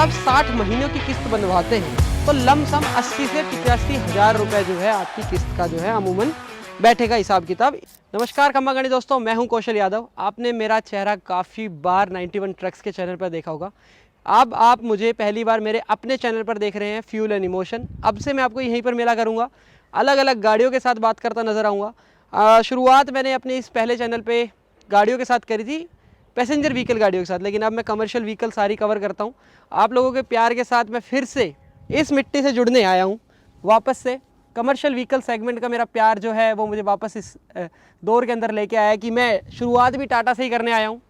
आप 60 महीनों की किस्त बनवाते हैं तो लमसम 80 से 85 हज़ार रुपये जो है आपकी किस्त का जो है अमूमन बैठेगा हिसाब किताब। नमस्कार खम्बागणी दोस्तों, मैं हूं कौशल यादव। आपने मेरा चेहरा काफ़ी बार 91 ट्रक्स के चैनल पर देखा होगा। अब आप मुझे पहली बार मेरे अपने चैनल पर देख रहे हैं, फ्यूल एंड इमोशन। अब से मैं आपको यहीं पर मिला करूँगा, अलग अलग गाड़ियों के साथ बात करता नज़र आऊँगा। शुरुआत मैंने अपने इस पहले चैनल पर गाड़ियों के साथ करी थी, पैसेंजर व्हीकल गाड़ियों के साथ, लेकिन अब मैं कमर्शियल व्हीकल सारी कवर करता हूँ। आप लोगों के प्यार के साथ मैं फिर से इस मिट्टी से जुड़ने आया हूँ। वापस से कमर्शियल व्हीकल सेगमेंट का मेरा प्यार जो है वो मुझे वापस इस दौर के अंदर लेके आया है कि मैं शुरुआत भी टाटा से ही करने आया हूँ।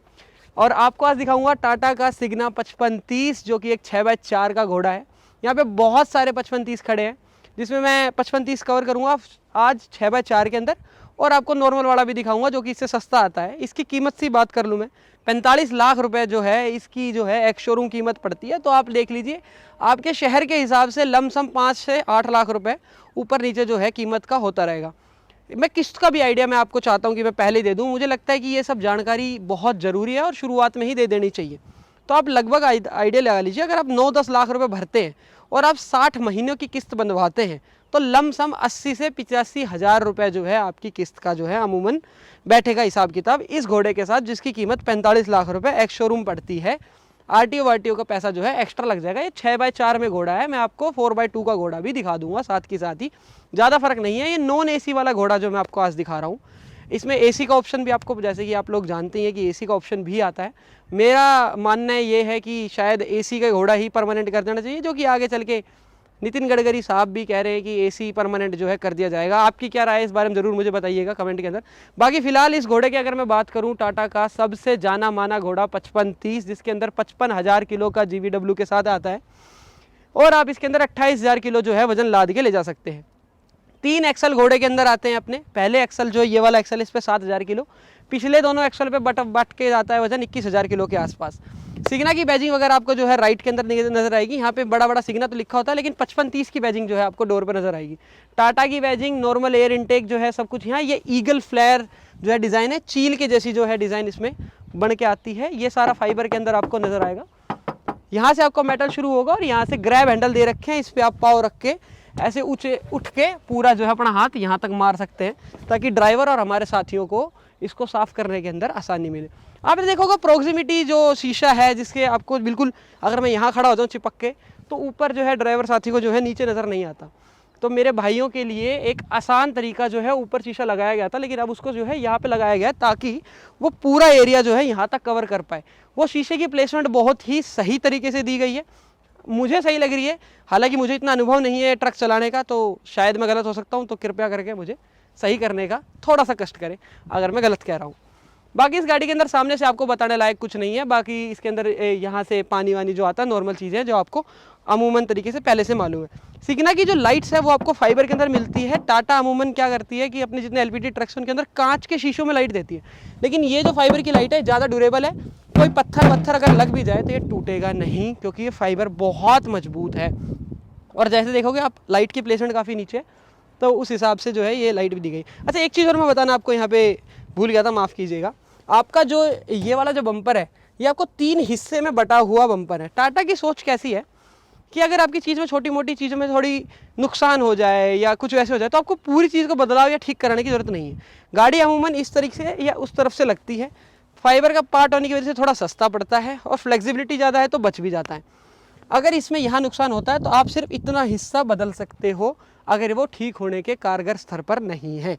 और आपको आज दिखाऊंगा टाटा का सिग्ना 5530, जो कि एक 6x4 का घोड़ा है। यहाँ पे बहुत सारे 5530 खड़े हैं, जिसमें मैं 5530 कवर करूँगा आज 6x4 के अंदर, और आपको नॉर्मल वाला भी दिखाऊंगा जो कि इससे सस्ता आता है। इसकी कीमत से बात कर लूँ मैं, 45 लाख रुपए जो है इसकी जो है एक शोरूम कीमत पड़ती है। तो आप देख लीजिए, आपके शहर के हिसाब से लमसम 5 से 8 लाख रुपए ऊपर नीचे जो है कीमत का होता रहेगा। मैं किस्त का भी आइडिया मैं आपको चाहता हूँ कि मैं पहले दे दूँ। मुझे लगता है कि ये सब जानकारी बहुत ज़रूरी है और शुरुआत में ही दे देनी चाहिए। तो आप लगभग आइडिया लगा लीजिए, अगर आप 9-10 लाख रुपए भरते हैं और आप 60 महीनों की किस्त बनवाते हैं तो लमसम 80 से 85 हज़ार रुपये जो है आपकी किस्त का जो है अमूमन बैठेगा हिसाब किताब इस घोड़े के साथ, जिसकी कीमत 45 लाख रुपए एक्स शोरूम पड़ती है। आरटीओ का पैसा जो है एक्स्ट्रा लग जाएगा। ये 6x4 में घोड़ा है, मैं आपको 4x2 का घोड़ा भी दिखा दूंगा साथ के साथ ही, ज़्यादा फर्क नहीं है। ये नॉन एसी वाला घोड़ा जो मैं आपको आज दिखा रहा हूँ, इसमें एसी का ऑप्शन भी आपको, जैसे कि आप लोग जानते हैं कि एसी का ऑप्शन भी आता है। मेरा मानना ये है कि शायद एसी का घोड़ा ही परमानेंट कर देना चाहिए, जो कि आगे चल के नितिन गडकरी साहब भी कह रहे हैं कि एसी परमानेंट जो है कर दिया जाएगा। आपकी क्या राय है इस बारे में ज़रूर मुझे बताइएगा कमेंट के अंदर। बाकी फिलहाल इस घोड़े की अगर मैं बात करूं, टाटा का सबसे जाना माना घोड़ा 5530, जिसके अंदर 55,000 किलो का GVW के साथ आता है, और आप इसके अंदर 28,000 किलो जो है वजन लाद के ले जा सकते हैं। 3 एक्सल घोड़े के अंदर आते हैं अपने। पहले एक्सल जो है ये वाला एक्सल, इस पर 7,000 किलो, पिछले दोनों एक्सल पे बट के जाता है वजन 21,000 किलो के आसपास। सिग्ना की बैजिंग वगैरह आपको जो है राइट के अंदर नजर आएगी। यहाँ पे बड़ा बड़ा सिग्ना तो लिखा होता है, लेकिन 5530 की बैजिंग जो है आपको डोर पर नजर आएगी। टाटा की बैजिंग, नॉर्मल एयर इनटेक जो है सब कुछ यहाँ। ये ईगल फ्लेयर जो है डिज़ाइन है, चील के जैसी जो है डिज़ाइन इसमें बन के आती है। ये सारा फाइबर के अंदर आपको नजर आएगा। यहाँ से आपको मेटल शुरू होगा और यहाँ से ग्रैब हैंडल दे रखे हैं, इस पर आप पाव रख के ऐसे ऊँचे उठ के पूरा जो है अपना हाथ यहाँ तक मार सकते हैं, ताकि ड्राइवर और हमारे साथियों को इसको साफ करने के अंदर आसानी मिले। आपने देखोगे प्रोक्सिमिटी जो शीशा है, जिसके आपको बिल्कुल, अगर मैं यहाँ खड़ा हो जाऊँ चिपक के, तो ऊपर जो है ड्राइवर साथी को जो है नीचे नज़र नहीं आता। तो मेरे भाइयों के लिए एक आसान तरीका जो है, ऊपर शीशा लगाया गया था, लेकिन अब उसको जो है यहाँ पे लगाया गया है, ताकि वो पूरा एरिया जो है यहाँ तक कवर कर पाए। वो शीशे की प्लेसमेंट बहुत ही सही तरीके से दी गई है, मुझे सही लग रही है। हालांकि मुझे इतना अनुभव नहीं है ट्रक चलाने का, तो शायद मैं गलत हो सकता हूँ, तो कृपया करके मुझे सही करने का थोड़ा सा कष्ट करें अगर मैं गलत कह रहा हूँ। बाकी इस गाड़ी के अंदर सामने से आपको बताने लायक कुछ नहीं है। बाकी इसके अंदर यहाँ से पानी वानी जो आता है, नॉर्मल चीज़ें हैं जो आपको अमूमन तरीके से पहले से मालूम है। सिग्ना की जो लाइट्स है वो आपको फाइबर के अंदर मिलती है। टाटा अमूमन क्या करती है कि अपने जितने LPG ट्रक्स उनके अंदर कांच के शीशों में लाइट देती है, लेकिन ये जो फाइबर की लाइट है ज़्यादा ड्यूरेबल है। कोई पत्थर अगर लग भी जाए तो ये टूटेगा नहीं, क्योंकि ये फाइबर बहुत मजबूत है। और जैसे देखोगे आप, लाइट की प्लेसमेंट काफ़ी नीचे है, तो उस हिसाब से जो है ये लाइट भी दी गई। अच्छा, एक चीज़ और मैं बताना आपको यहाँ पे भूल गया था, माफ़ कीजिएगा। आपका जो ये वाला जो बम्पर है, ये आपको 3 हिस्से में बटा हुआ बम्पर है। टाटा की सोच कैसी है कि अगर आपकी चीज़ में, छोटी मोटी चीज़ों में थोड़ी नुकसान हो जाए या कुछ वैसे हो जाए, तो आपको पूरी चीज़ को बदलाव या ठीक कराने की ज़रूरत नहीं है। गाड़ी अमूमन इस तरीके से या उस तरफ से लगती है। फाइबर का पार्ट होने की वजह से थोड़ा सस्ता पड़ता है, और फ्लेक्सिबिलिटी ज़्यादा है तो बच भी जाता है। अगर इसमें यहाँ नुकसान होता है तो आप सिर्फ इतना हिस्सा बदल सकते हो, अगर वो ठीक होने के कारगर स्तर पर नहीं है,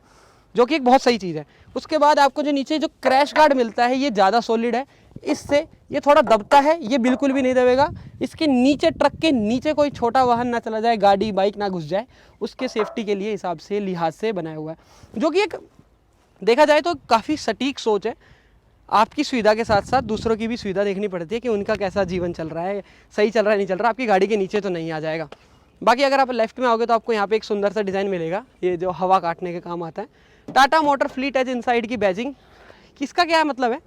जो कि एक बहुत सही चीज़ है। उसके बाद आपको जो नीचे जो क्रैश गार्ड मिलता है, ये ज़्यादा सॉलिड है, इससे ये थोड़ा दबता है, ये बिल्कुल भी नहीं दबेगा। इसके नीचे, ट्रक के नीचे कोई छोटा वाहन ना चला जाए, गाड़ी बाइक ना घुस जाए, उसके सेफ्टी के लिए हिसाब से लिहाज से बनाया हुआ है, जो कि एक देखा जाए तो काफ़ी सटीक सोच है। आपकी सुविधा के साथ साथ दूसरों की भी सुविधा देखनी पड़ती है कि उनका कैसा जीवन चल रहा है, सही चल रहा है नहीं चल रहा, आपकी गाड़ी के नीचे तो नहीं आ जाएगा। बाकी अगर आप लेफ्ट में आओगे तो आपको यहाँ पे एक सुंदर सा डिज़ाइन मिलेगा, ये जो हवा काटने के काम आता है। Tata motor fleet edge inside की बैजिंग, किसका क्या मतलब है?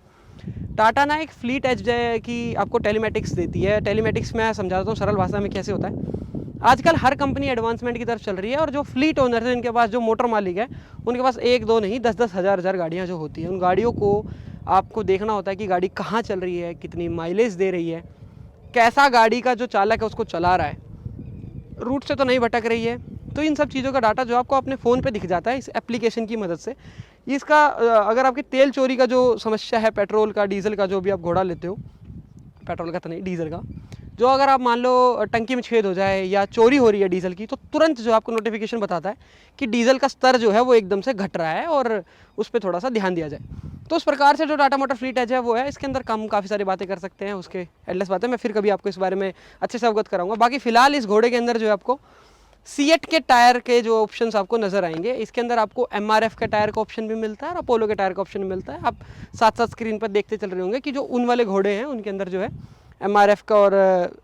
टाटा ना एक फ्लीट एज की आपको टेलीमेटिक्स देती है। टेलीमेटिक्स मैं समझाता हूँ सरल भाषा में कैसे होता है। आजकल हर कंपनी एडवांसमेंट की तरफ चल रही है, और जो फ्लीट ओनर है, इनके पास जो मोटर मालिक है, उनके पास 1-2 नहीं 10-10 हज़ार गाड़ियाँ जो होती हैं, उन गाड़ियों को आपको देखना होता है कि गाड़ी कहाँ चल रही है, कितनी माइलेज दे रही है, कैसा गाड़ी का जो चालक है उसको चला रहा है, रूट से तो नहीं भटक रही है। तो इन सब चीज़ों का डाटा जो आपको अपने फ़ोन पे दिख जाता है इस एप्लीकेशन की मदद से। इसका अगर आपकी तेल चोरी का जो समस्या है, पेट्रोल का, डीजल का, जो भी आप घोड़ा लेते हो, पेट्रोल का तो नहीं, डीजल का, जो अगर आप मान लो टंकी में छेद हो जाए या चोरी हो रही है डीजल की, तो तुरंत जो आपको नोटिफिकेशन बताता है कि डीजल का स्तर जो है वो एकदम से घट रहा है और उस पर थोड़ा सा ध्यान दिया जाए। तो उस प्रकार से जो टाटा मोटर फ्लीट एज है वो है, इसके अंदर हम काफ़ी सारी बातें कर सकते हैं, उसके एडलेस बातें मैं फिर कभी आपको इस बारे में अच्छे से अवगत कराऊंगा। बाकी फिलहाल इस घोड़े के अंदर जो है आपको सीएट के टायर के जो ऑप्शंस आपको नजर आएंगे, इसके अंदर आपको एमआरएफ के टायर का ऑप्शन भी मिलता है और अपोलो के टायर का ऑप्शन मिलता है। आप साथ साथ स्क्रीन पर देखते चल रहे होंगे कि जो उन वाले घोड़े हैं उनके अंदर जो है एमआरएफ का और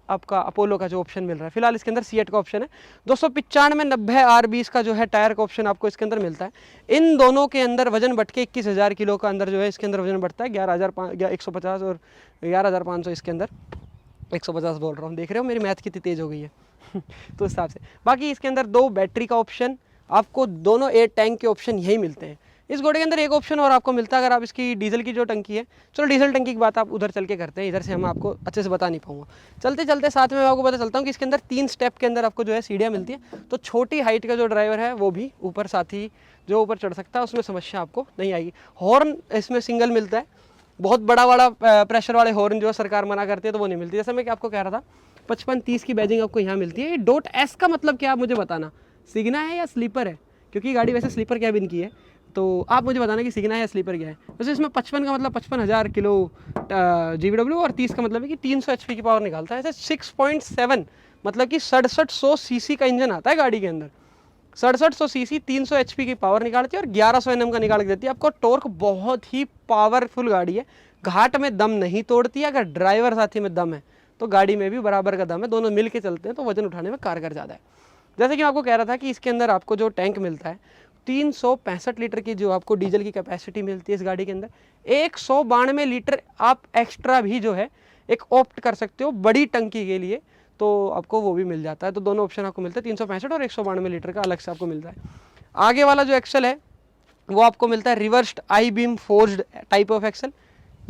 आपका अपोलो का जो ऑप्शन मिल रहा है। फिलहाल इसके अंदर सीएट का ऑप्शन है। 295/90 R20 का जो है टायर का ऑप्शन आपको इसके अंदर मिलता है। इन दोनों के अंदर वजन बढ़ के 21,000 किलो का अंदर जो है इसके अंदर वजन बढ़ता है। 11,150 और 11,500 इसके अंदर, 150 बोल रहा हूँ, देख रहे हो मेरी मैथ कितनी तेज़ हो गई है तो इस हिसाब से। बाकी इसके अंदर 2 बैटरी का ऑप्शन, आपको दोनों एयर टैंक के ऑप्शन यही मिलते हैं। इस घोड़े के अंदर एक ऑप्शन और आपको मिलता है, अगर आप इसकी डीजल की जो टंकी है, चलो डीजल टंकी की बात आप उधर चल के करते हैं, इधर से हम आपको अच्छे से बता नहीं पाऊंगा। चलते चलते साथ में मैं आपको पता चलता हूँ कि इसके अंदर 3 स्टेप के अंदर आपको जो है सीढ़ियाँ मिलती है। तो छोटी हाइट का जो ड्राइवर है वो भी ऊपर साथ ही जो ऊपर चढ़ सकता है, उसमें समस्या आपको नहीं आएगी। हॉर्न इसमें सिंगल मिलता है, बहुत बड़ा बड़ा प्रेशर वाले हॉर्न जो सरकार मना करती है तो वो नहीं मिलती। जैसे मैं आपको कह रहा था 55-30 की बैजिंग आपको यहाँ मिलती है। ये डॉट एस का मतलब क्या, आप मुझे बताना, सिग्ना है या स्लीपर है, क्योंकि गाड़ी वैसे स्लीपर कैबिन की है, तो आप मुझे बताना कि सिग्ना है या स्लीपर क्या है। वैसे इसमें 55 का मतलब 55,000 किलो GVW और 30 का मतलब है कि 300 HP की पावर निकालता है। ऐसे 6.7 मतलब कि 6700 सीसी का इंजन आता है गाड़ी के अंदर। 6700 सीसी 300 HP की पावर निकालती है और 1100 Nm का निकाल के देती है आपको टॉर्क। बहुत ही पावरफुल गाड़ी है, घाट में दम नहीं तोड़ती है। अगर ड्राइवर साथी में दम है तो गाड़ी में भी बराबर का दम है, दोनों मिल के चलते हैं तो वजन उठाने में कारगर ज़्यादा है। जैसे कि मैं आपको कह रहा था कि इसके अंदर आपको जो टैंक मिलता है 365 लीटर की जो आपको डीजल की कैपेसिटी मिलती है इस गाड़ी के अंदर। 192 लीटर आप एक्स्ट्रा भी जो है एक ऑप्ट कर सकते हो बड़ी टंकी के लिए, तो आपको वो भी मिल जाता है। तो दोनों ऑप्शन आपको मिलते हैं, 365 और 192 लीटर का अलग से आपको मिलता है। आगे वाला जो एक्सल है वो आपको मिलता है reversed I beam forced type of axle.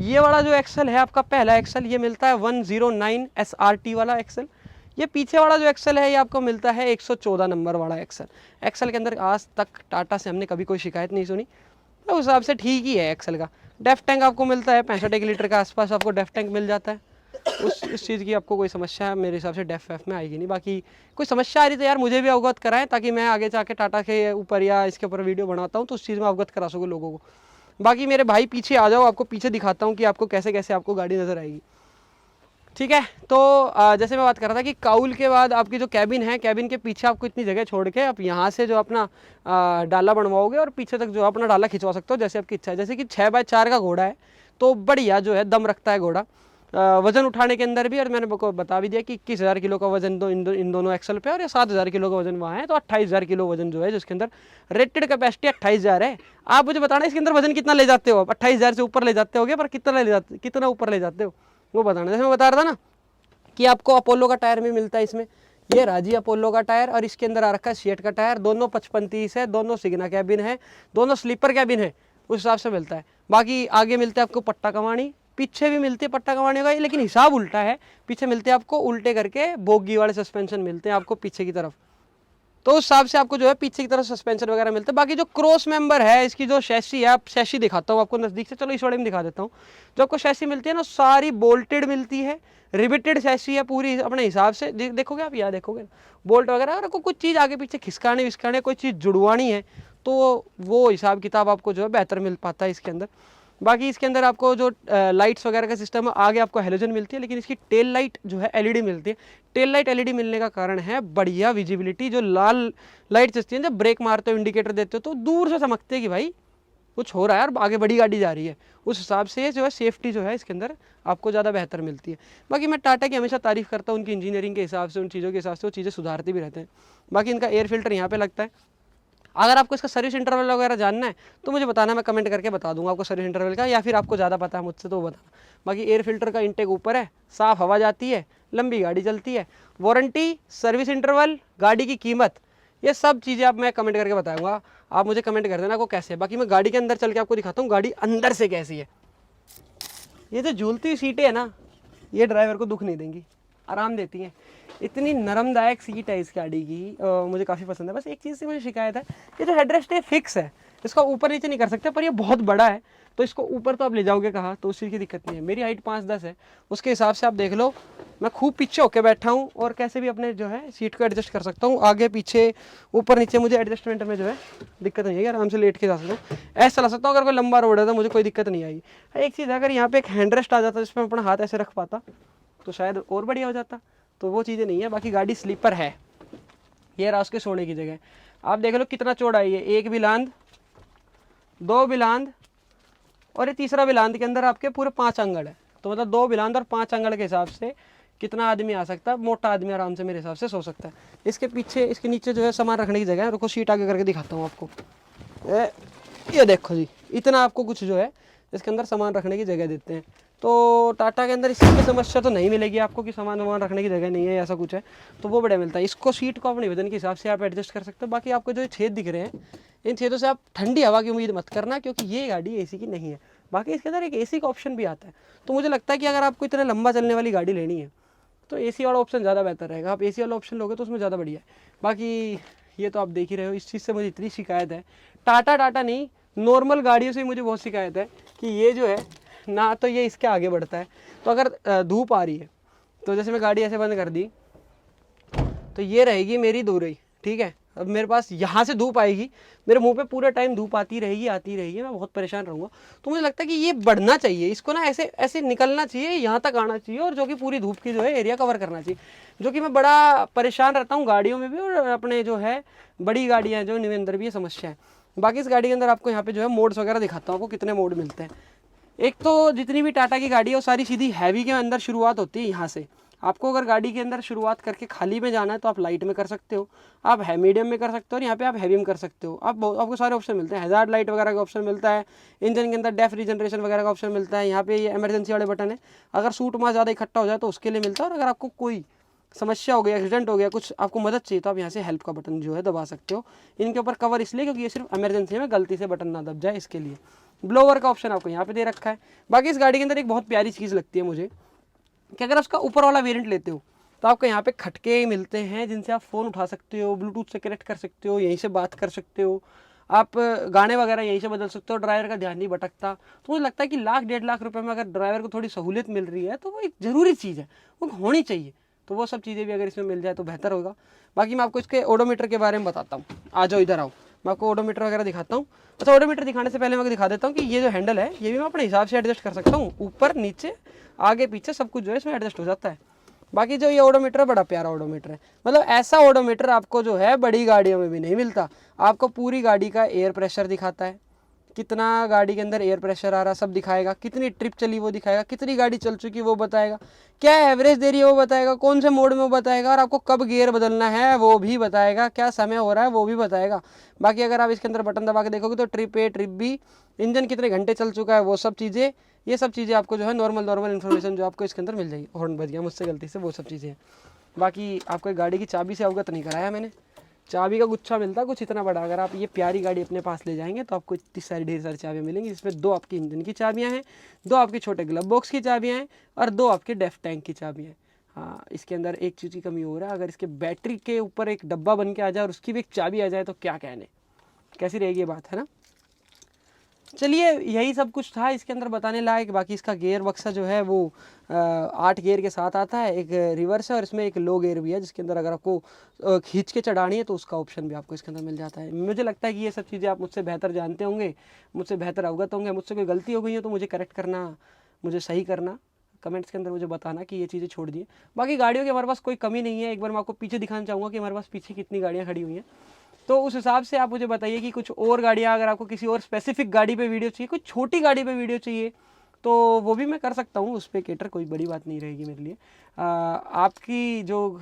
ये वाला जो एक्सल है आपका पहला एक्सल, ये मिलता है 109 SRT वाला एक्सल। ये पीछे वाला जो एक्सल है ये आपको मिलता है 114 नंबर वाला एक्सल। एक्सल के अंदर आज तक टाटा से हमने कभी कोई शिकायत नहीं सुनी, तो उस हिसाब से ठीक ही है एक्सल का। डेफ टैंक आपको मिलता है 65 लीटर का आसपास आपको डेफ टैंक मिल जाता है। उस चीज़ की आपको कोई समस्या मेरे हिसाब से डेफ वेफ में आएगी नहीं। बाकी कोई समस्या आ रही तो यार मुझे भी अवगत कराएं, ताकि मैं आगे जाके टाटा के ऊपर या इसके ऊपर वीडियो बनाता हूँ तो उस चीज़ में अवगत करा सकूँ लोगों को। बाकी मेरे भाई पीछे आ जाओ, आपको पीछे दिखाता हूँ कि आपको कैसे कैसे आपको गाड़ी नज़र आएगी। ठीक है, तो जैसे मैं बात कर रहा था कि काउल के बाद आपकी जो कैबिन है, कैबिन के पीछे आपको इतनी जगह छोड़ के आप यहाँ से जो अपना डाला बनवाओगे और पीछे तक जो अपना डाला खिंचवा सकते हो जैसे आपकी इच्छा है। जैसे कि 6x4 का घोड़ा है तो बढ़िया जो है दम रखता है घोड़ा वजन उठाने के अंदर भी। और मैंने आपको बता भी दिया कि 21,000 किलो का वजन इन दोनों एक्सल पे और ये 7,000 किलो का वजन वहाँ है, तो 28,000 किलो वजन जो है जिसके अंदर रेटेड कैपेसिटी 28,000 है। आप मुझे बताना इसके अंदर वजन कितना ले जाते हो आप? 28,000 से ऊपर ले जाते होगे, पर कितना ऊपर ले जाते हो वो बताना। जैसे मैं बता रहा था ना कि आपको अपोलो का टायर भी मिलता है इसमें, ये राजी अपोलो का टायर, और इसके अंदर आ रखा है सीएट का टायर। दोनों 55-30 है, दोनों सिग्ना कैबिन है, दोनों स्लीपर कैबिन है, उस हिसाब से मिलता है। बाकी आगे मिलते हैं आपको पट्टा कमानी, पीछे भी मिलती है पट्टा कमाने का, लेकिन हिसाब उल्टा है। पीछे मिलते हैं आपको उल्टे करके बोगी वाले सस्पेंशन मिलते हैं आपको पीछे की तरफ, तो उस हिसाब से आपको जो है पीछे की तरफ सस्पेंशन वगैरह मिलते हैं। बाकी जो क्रॉस मेंबर है इसकी जो शैसी है, आप शैसी दिखाता हूँ आपको नज़दीक से, चलो इस वाले में दिखा देता हूँ। जो आपको शैसी मिलती है ना सारी बोल्टेड मिलती है, रिबिटेड शैसी है पूरी अपने हिसाब से। देखोगे आप, यहाँ देखोगे बोल्ट वगैरह, अगर आपको कुछ चीज़ आगे पीछे खिसकाने विसकाने कोई चीज़ जुड़वानी है तो वो हिसाब किताब आपको जो है बेहतर मिल पाता है इसके अंदर। बाकी इसके अंदर आपको जो लाइट्स वगैरह का सिस्टम है, आगे आपको हेलोजन मिलती है, लेकिन इसकी टेल लाइट जो है एलईडी मिलती है। टेल लाइट एलईडी मिलने का कारण है बढ़िया विजिबिलिटी। जो लाल लाइट चलती है जब ब्रेक मारते हो इंडिकेटर देते हो तो दूर से चमकते हैं कि भाई कुछ हो रहा है और आगे बड़ी गाड़ी जा रही है। उस हिसाब से जो है सेफ्टी जो है इसके अंदर आपको ज़्यादा बेहतर मिलती है। बाकी मैं टाटा की हमेशा तारीफ़ करता हूँ, उनकी इंजीनियरिंग के हिसाब से, उन चीज़ों के हिसाब से वो चीज़ें सुधारते भी रहते हैं। बाकी इनका एयर फिल्टर यहाँ पे लगता है। अगर आपको इसका सर्विस इंटरवल वगैरह जानना है तो मुझे बताना, मैं कमेंट करके बता दूंगा आपको सर्विस इंटरवल का, या फिर आपको ज़्यादा पता है मुझसे तो बताना। बाकी एयर फिल्टर का इंटेक ऊपर है, साफ़ हवा जाती है, लंबी गाड़ी चलती है। वारंटी, सर्विस इंटरवल, गाड़ी की कीमत, ये सब चीज़ें आप मैं कमेंट करके बताऊँगा। आप मुझे कमेंट कर देना आपको कैसे है। बाकी मैं गाड़ी के अंदर चल के आपको दिखाता हूँ गाड़ी अंदर से कैसी है। ये जो झूलती हुई सीटें है ना, ये ड्राइवर को दुख नहीं देंगी, आराम देती हैं। इतनी नरमदायक सीट है इस गाड़ी की, मुझे काफ़ी पसंद है। बस एक चीज़ से मुझे शिकायत है, ये जो हेडरेस्ट है फिक्स है, इसका ऊपर नीचे नहीं कर सकते, पर ये बहुत बड़ा है तो इसको ऊपर तो आप ले जाओगे कहाँ, तो उस चीज़ की दिक्कत नहीं है। मेरी हाइट 5'10" है, उसके हिसाब से आप देख लो मैं खूब पीछे होके बैठा हूँ और कैसे भी अपने जो है सीट को एडजस्ट कर सकता हूँ, आगे पीछे ऊपर नीचे मुझे एडजस्टमेंट में जो है दिक्कत नहीं है, आराम से लेट के जा सकता हूँ, ऐसा चला सकता हूँ। अगर कोई लंबा रोड है तो मुझे कोई दिक्कत नहीं आई। एक चीज़ है, अगर यहाँ पे एक हैंड रेस्ट आ जाता जिसमें अपना हाथ ऐसे रख पाता तो शायद और बढ़िया हो जाता, तो वो चीज़ें नहीं है। बाकी गाड़ी स्लीपर है, ये रहा उसके सोने की जगह। आप देख लो कितना चौड़ा है ये, एक बिलांद, दो बिलांद और ये तीसरा बिलांद के अंदर आपके पूरे 5 अंगड़ है, तो मतलब 2 बिलांद और 5 अंगड़ के हिसाब से कितना आदमी आ सकता है, मोटा आदमी आराम से मेरे हिसाब से सो सकता है। इसके पीछे इसके नीचे जो है सामान रखने की जगह है, रुको शीट आगे करके दिखाता हूँ आपको। ये देखो जी, इतना आपको कुछ जो है इसके अंदर सामान रखने की जगह देते हैं। तो टाटा के अंदर इसकी समस्या तो नहीं मिलेगी आपको कि सामान वामान रखने की जगह नहीं है, ऐसा कुछ है तो वो बढ़िया मिलता है। इसको सीट को अपने वजन के हिसाब से आप एडजस्ट कर सकते हो। बाकी आपको जो छेद दिख रहे हैं, इन छेदों से आप ठंडी हवा की उम्मीद मत करना, क्योंकि ये गाड़ी एसी की नहीं है। बाकी इसके अंदर एक एसी का ऑप्शन भी आता है, तो मुझे लगता है कि अगर आपको इतना लंबा चलने वाली गाड़ी लेनी है तो एसी वाला ऑप्शन ज़्यादा बेहतर रहेगा। आप एसी वाला ऑप्शन लोगे तो उसमें ज़्यादा बढ़िया है। बाकी ये तो आप देख ही रहे हो, इस चीज़ से मुझे इतनी शिकायत है, टाटा नहीं नॉर्मल गाड़ियों से मुझे बहुत शिकायत है कि ये जो है ना तो ये इसके आगे बढ़ता है, तो अगर धूप आ रही है तो जैसे मैं गाड़ी ऐसे बंद कर दी तो ये रहेगी मेरी दूरी, ठीक है। अब मेरे पास यहाँ से धूप आएगी, मेरे मुंह पे पूरा टाइम धूप आती रहेगी, मैं बहुत परेशान रहूँगा। तो मुझे लगता है कि ये बढ़ना चाहिए, इसको ना ऐसे ऐसे निकलना चाहिए, यहाँ तक आना चाहिए, और जो कि पूरी धूप की जो है एरिया कवर करना चाहिए। जो कि मैं बड़ा परेशान रहता हूँ गाड़ियों में भी, और अपने जो है बड़ी गाड़ियाँ जो इनके अंदर भी ये समस्या है। बाकी इस गाड़ी के अंदर आपको यहाँ पे जो है मोड्स वगैरह दिखाता हूँ, आपको कितने मोड मिलते हैं। एक तो जितनी भी टाटा की गाड़ी है वो सारी सीधी हैवी के अंदर शुरुआत होती है यहाँ से। आपको अगर गाड़ी के अंदर शुरुआत करके खाली में जाना है तो आप लाइट में कर सकते हो, आप है मीडियम में कर सकते हो, और यहाँ पे आप हैवी में कर सकते हो। आपको सारे ऑप्शन मिलते हैं, हैजार्ड लाइट वगैरह का ऑप्शन मिलता है, इंजन के अंदर डेफ रीजनरेशन वगैरह का ऑप्शन मिलता है। यहाँ पे ये इमरजेंसी वाले बटन है, अगर सूट मास ज़्यादा इकट्ठा हो जाए तो उसके लिए मिलता है, और अगर आपको कोई समस्या हो गया, एक्सीडेंट हो गया, कुछ आपको मदद चाहिए तो आप यहाँ से हेल्प का बटन जो है दबा सकते हो। इनके ऊपर कवर इसलिए क्योंकि ये सिर्फ इमरजेंसी में गलती से बटन ना दब जाए, इसके लिए। ब्लोवर का ऑप्शन आपको यहाँ पे दे रखा है। बाकी इस गाड़ी के अंदर एक बहुत प्यारी चीज़ लगती है मुझे कि अगर उसका ऊपर वाला वेरिएंट लेते हो तो आपको यहाँ पे खटके मिलते हैं जिनसे आप फ़ोन उठा सकते हो, ब्लूटूथ से कनेक्ट कर सकते हो, यहीं से बात कर सकते हो, आप गाने वगैरह यहीं से बदल सकते हो, ड्राइवर का ध्यान नहीं भटकता। तो मुझे लगता है कि 1,00,000-1.5 लाख रुपए में अगर ड्राइवर को थोड़ी सहूलियत मिल रही है तो वो एक ज़रूरी चीज़ है, वो होनी चाहिए। तो वो सब चीज़ें भी अगर इसमें मिल जाए तो बेहतर होगा। बाकी मैं आपको इसके ओडोमीटर के बारे में बताता हूँ, आ जाओ इधर आओ, मैं आपको ओडोमीटर वगैरह दिखाता हूँ। अच्छा, ओडोमीटर दिखाने से पहले मैं दिखा देता हूँ कि ये जो हैंडल है ये भी मैं अपने हिसाब से एडजस्ट कर सकता हूँ, ऊपर नीचे आगे पीछे सब कुछ जो है इसमें एडजस्ट हो जाता है। बाकी जो ये ओडोमीटर है बड़ा प्यारा ओडोमीटर है, मतलब ऐसा ओडोमीटर आपको जो है बड़ी गाड़ियों में भी नहीं मिलता। आपको पूरी गाड़ी का एयर प्रेशर दिखाता है, कितना गाड़ी के अंदर एयर प्रेशर आ रहा सब दिखाएगा, कितनी ट्रिप चली वो दिखाएगा, कितनी गाड़ी चल चुकी वो बताएगा, क्या एवरेज दे रही है वो बताएगा, कौन से मोड में वो बताएगा, और आपको कब गियर बदलना है वो भी बताएगा, क्या समय हो रहा है वो भी बताएगा। बाकी अगर आप इसके अंदर बटन दबा के देखोगे तो trip A, trip B, engine कितने घंटे चल चुका है, वो सब चीज़ें, ये सब चीज़ें आपको जो है नॉर्मल इन्फॉर्मेशन जो आपको इसके अंदर मिल जाएगी। हॉर्न बज गया मुझसे गलती से, वो सब चीज़ें हैं। बाकी आपको गाड़ी की चाबी से अवगत नहीं कराया मैंने, चाबी का गुच्छा मिलता है कुछ इतना बड़ा। अगर आप ये प्यारी गाड़ी अपने पास ले जाएंगे तो आपको इतनी सारी ढेर सारी चाबियाँ मिलेंगी, जिसमें 2 आपकी इंजन की चाबियाँ हैं, 2 आपके छोटे ग्लव बॉक्स की चाबियाँ हैं, और 2 आपके डेफ टैंक की चाबियाँ हैं। हाँ, इसके अंदर एक चीज़ की कमी हो रहा है, अगर इसके बैटरी के ऊपर एक डब्बा बन के आ जाए और उसकी भी एक चाबी आ जाए तो क्या कहने, कैसी रहेगी ये बात, है ना। चलिए, यही सब कुछ था इसके अंदर बताने लायक। बाकी इसका गियर बक्सा जो है वो 8 गियर के साथ आता है, एक रिवर्स है और इसमें एक लो गियर भी है, जिसके अंदर अगर आपको खींच के चढ़ानी है तो उसका ऑप्शन भी आपको इसके अंदर मिल जाता है। मुझे लगता है कि ये सब चीज़ें आप मुझसे बेहतर जानते होंगे, मुझसे बेहतर अवगत होंगे। मुझसे कोई गलती हो गई है तो मुझे करेक्ट करना, मुझे सही करना, कमेंट्स के अंदर मुझे बताना कि ये चीज़ें छोड़ दिए। बाकी गाड़ियों की हमारे पास कोई कमी नहीं है। एक बार मैं आपको पीछे दिखाना चाहूँगा कि हमारे पास पीछे कितनी गाड़ियाँ खड़ी हुई हैं, तो उस हिसाब से आप मुझे बताइए कि कुछ और गाड़ियाँ, अगर आपको किसी और स्पेसिफिक गाड़ी पे वीडियो चाहिए, कुछ छोटी गाड़ी पे वीडियो चाहिए तो वो भी मैं कर सकता हूँ, उस पर केटर, कोई बड़ी बात नहीं रहेगी मेरे लिए। आपकी जो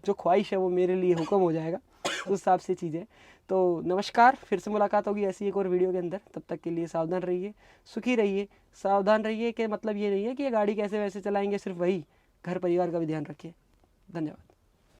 जो ख्वाहिश है वो मेरे लिए हुक्म हो जाएगा, उस हिसाब से चीज़ें। तो नमस्कार, फिर से मुलाकात होगी ऐसी एक और वीडियो के अंदर। तब तक के लिए सावधान रहिए, सुखी रहिए। सावधान रहिए कि मतलब ये नहीं है कि ये गाड़ी कैसे वैसे चलाएंगे, सिर्फ वही, घर परिवार का भी ध्यान रखिए। धन्यवाद।